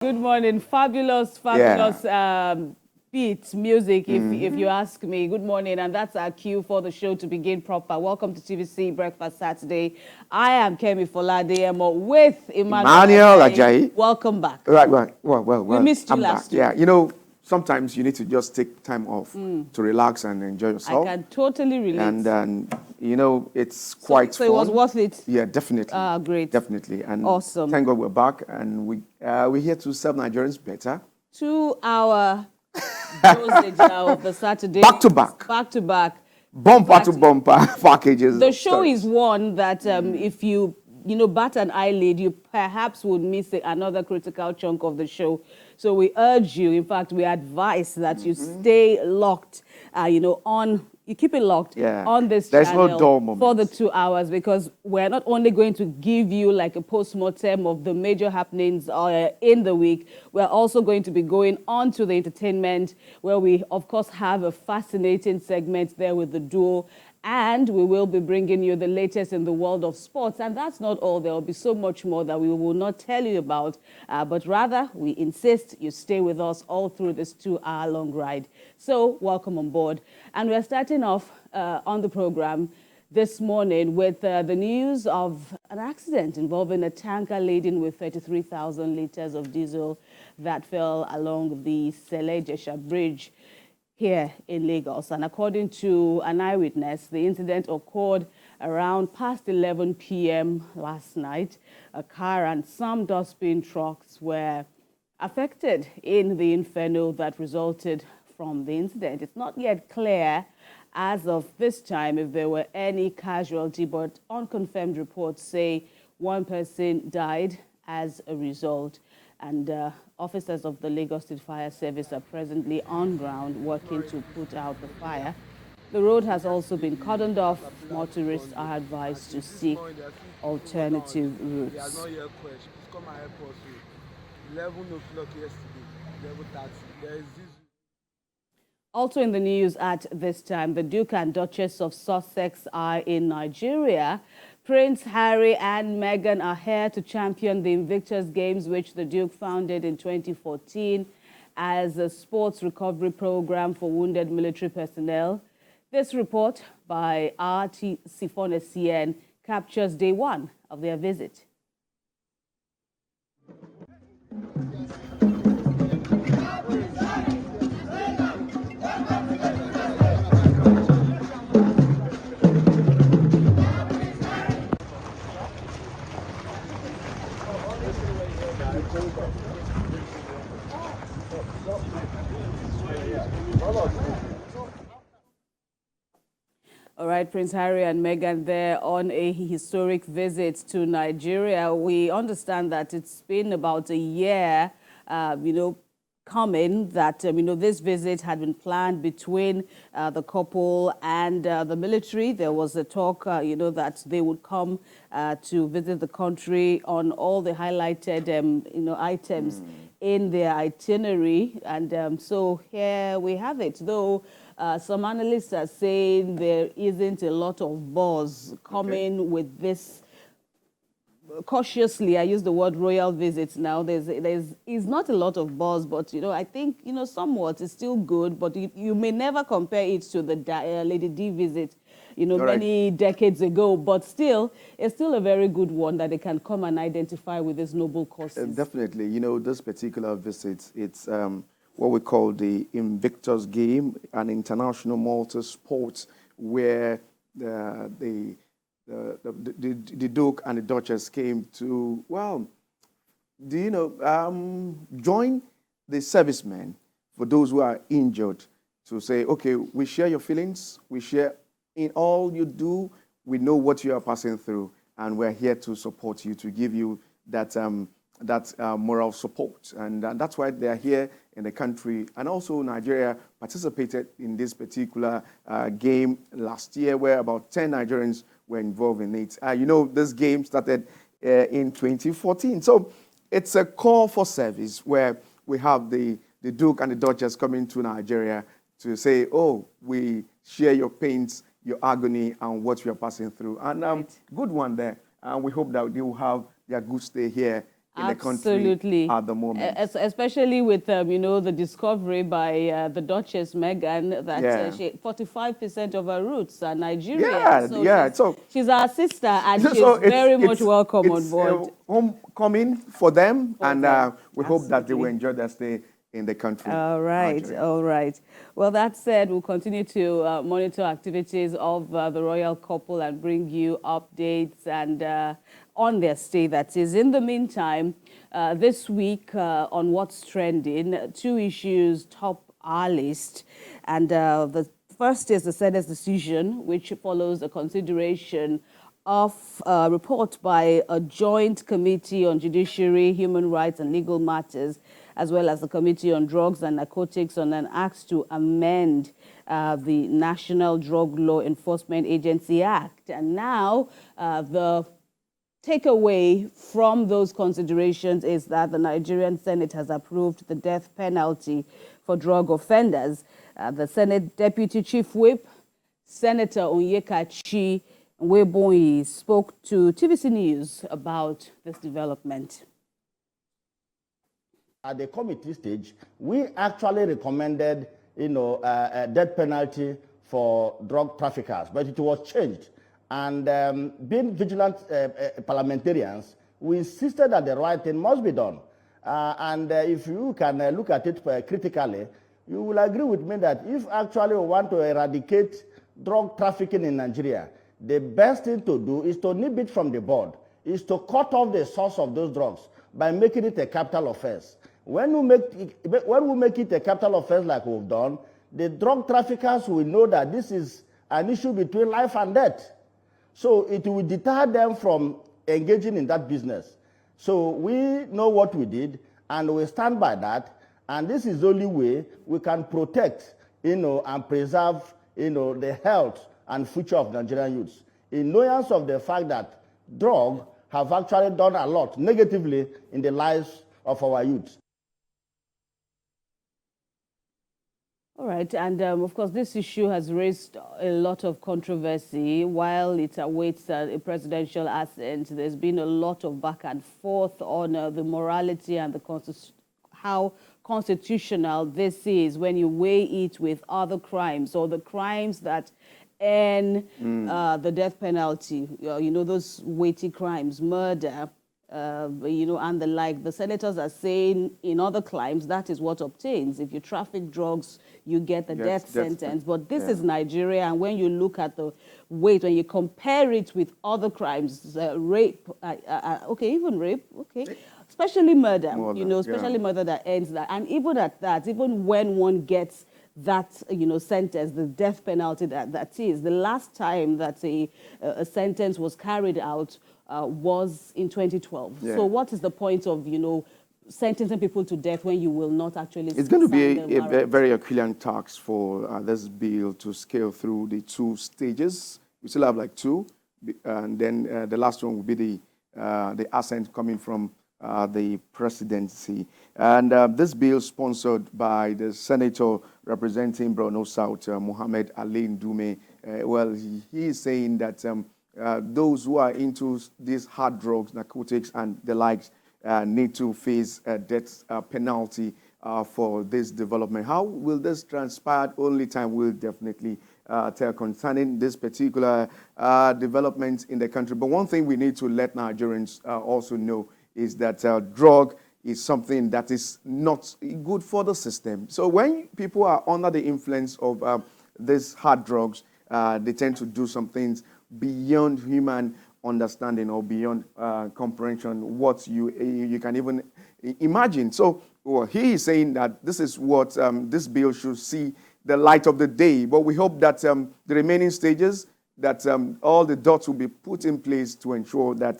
Good morning. Fabulous beat music, if you ask me. Good morning, and that's our cue for the show to begin proper. Welcome to TVC Breakfast Saturday. I am Kemi Foladeyemo with Emmanuel Ajayi. Welcome back. Right. Well. We missed you I'm last back. week. Yeah, sometimes you need to just take time off to relax and enjoy yourself. I can totally relate. And it's quite so fun. it was worth it? Yeah, definitely. Great. Definitely. And awesome. Thank God we're back, and we're here to serve Nigerians better. 2-hour dosage now of the Saturday. Back to back. Back to back. Bumper to bumper packages. The show is one that if you bat an eyelid, you perhaps would miss another critical chunk of the show. So we urge you, in fact, we advise that you stay locked, you keep it locked on this channel no dull moments for the 2 hours, because we're not only going to give you like a post-mortem of the major happenings in the week, we're also going to be going on to the entertainment, where we, of course, have a fascinating segment there with the duo. And we will be bringing you the latest in the world of sports. And that's not all. There will be so much more that we will not tell you about. But rather, we insist you stay with us all through this 2-hour long ride. So welcome on board. And we're starting off on the program this morning with the news of an accident involving a tanker laden with 33,000 liters of diesel that fell along the Sele-Jesha Bridge here in Lagos. And according to an eyewitness, the incident occurred around past 11 p.m. last night. A car and some dustbin trucks were affected in the inferno that resulted from the incident. It's not yet clear as of this time if there were any casualty, but unconfirmed reports say one person died as a result. And officers of the Lagos State Fire Service are presently on ground working to put out the fire. The road has also been cordoned off. Motorists are advised to seek alternative routes. 11 o'clock yesterday, 11:30. Also in the news at this time, the Duke and Duchess of Sussex are in Nigeria. Prince Harry and Meghan are here to champion the Invictus Games, which the Duke founded in 2014 as a sports recovery program for wounded military personnel. This report by RT Sifone CN captures day one of their visit. All right, Prince Harry and Meghan there on a historic visit to Nigeria. We understand that it's been about a year, coming, that, this visit had been planned between the couple and the military. There was a talk, that they would come to visit the country on all the highlighted, items in their itinerary. And so here we have it, though. Some analysts are saying there isn't a lot of buzz coming with this. Cautiously, I use the word royal visits now. There's not a lot of buzz, but I think somewhat it's still good. But you may never compare it to the Lady D visit, many decades ago. But still, it's still a very good one that they can come and identify with this noble causes. Definitely, this particular visit, it's what we call the Invictus Game, an international multi-sport where the Duke and the Duchess came to, join the servicemen for those who are injured, to say, okay, we share your feelings, we share in all you do, we know what you are passing through, and we're here to support you, to give you that moral support. And that's why they're here in the country. And also Nigeria participated in this particular game last year, where about 10 Nigerians were involved in it. This game started in 2014. So it's a call for service where we have the Duke and the Duchess coming to Nigeria to say, oh, we share your pains, your agony, and what you are passing through. And good one there. And we hope that they will have their good stay here in the Absolutely. country at the moment. Especially with, the discovery by the Duchess Meghan that 45% of her roots are Nigerian. So she's our sister, and she's so very much welcome on it's board. homecoming for them, and we hope that they will Absolutely. enjoy their stay in the country. All right, Marjorie. all right. Well, that said, we'll continue to monitor activities of the royal couple and bring you updates and on their stay, that is. In the meantime, this week on What's Trending, two issues top our list. And the first is the Senate's decision, which follows a consideration of a report by a joint committee on judiciary, human rights and legal matters, as well as the Committee on Drugs and Narcotics, on an act to amend the National Drug Law Enforcement Agency Act. And now the takeaway from those considerations is that the Nigerian Senate has approved the death penalty for drug offenders. The Senate Deputy Chief Whip, Senator Onyekachi Nwebonyi, spoke to TVC News about this development. At the committee stage, we actually recommended, a death penalty for drug traffickers, but it was changed. And being vigilant parliamentarians, we insisted that the right thing must be done. And if you can look at it critically, you will agree with me that if actually we want to eradicate drug trafficking in Nigeria, the best thing to do is to nip it from the bud, is to cut off the source of those drugs by making it a capital offense. When we make it a capital offense like we've done, the drug traffickers will know that this is an issue between life and death. So it will deter them from engaging in that business. So we know what we did, and we stand by that. And this is the only way we can protect, and preserve, the health and future of Nigerian youths. In knowledge of the fact that drugs have actually done a lot negatively in the lives of our youth. All right, and of course, this issue has raised a lot of controversy. While it awaits a presidential assent, there's been a lot of back and forth on the morality and how constitutional this is when you weigh it with other crimes or the crimes that earn the death penalty. Those weighty crimes, murder, and the like. The senators are saying in other crimes that is what obtains. If you traffic drugs, you get the death sentence. But this is Nigeria, and when you look at the weight, when you compare it with other crimes, rape, even rape, especially murder, especially murder that ends that. And even at that, even when one gets that sentence, the death penalty that is, the last time that a sentence was carried out was in 2012. Yeah. So what is the point of sentencing people to death when you will not actually? It's going to be a very Herculean task for this bill to scale through the two stages. We still have like two, and then the last one will be the assent coming from the presidency. And this bill, sponsored by the senator representing Borno South, Mohammed Ali Ndume, he is saying that those who are into these hard drugs, narcotics, and the likes need to face a death penalty for this development. How will this transpire? Only time will definitely tell concerning this particular development in the country. But one thing we need to let Nigerians also know is that drug is something that is not good for the system. So when people are under the influence of these hard drugs, they tend to do some things beyond human understanding or beyond comprehension, what you can even imagine. So he is saying that this is what this bill should see the light of the day. But we hope that the remaining stages, that all the dots will be put in place to ensure that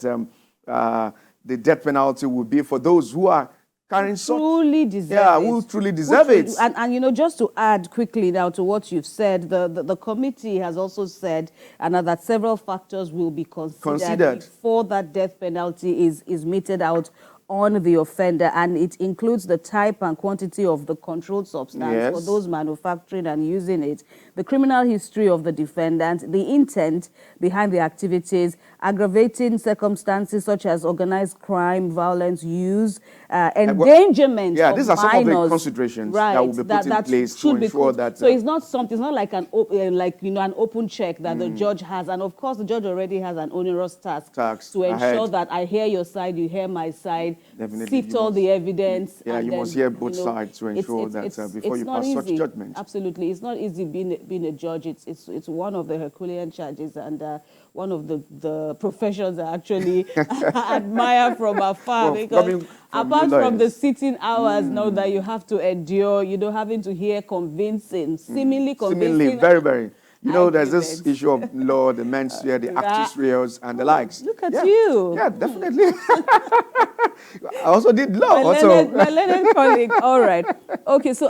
the death penalty will be for those who are carrying truly deserve it. Who truly deserve it. And just to add quickly now to what you've said, the committee has also said that several factors will be considered before that death penalty is meted out on the offender, and it includes the type and quantity of the controlled substance for those manufacturing and using it, the criminal history of the defendant, the intent behind the activities, aggravating circumstances such as organized crime, violence, use, endangerment yeah, of these are minors. some of the considerations that will be put in place to ensure that. So it's not something. It's not like an an open check that the judge has, and of course the judge already has an onerous task to ensure that I hear your side, you hear my side, definitely sift all the evidence. Yeah, and you then, must hear both sides to ensure that before you pass such judgment. Absolutely, it's not easy being a judge. It's one of the Herculean charges, and one of the professions I actually admire from afar, because apart from the sitting hours now that you have to endure, having to hear convincing, seemingly convincing. Very, very. There's this issue of law, the mens rea, the actus reus, and the likes. Look at you. Yeah, definitely. I also did law. My learned colleague. All right. Okay, so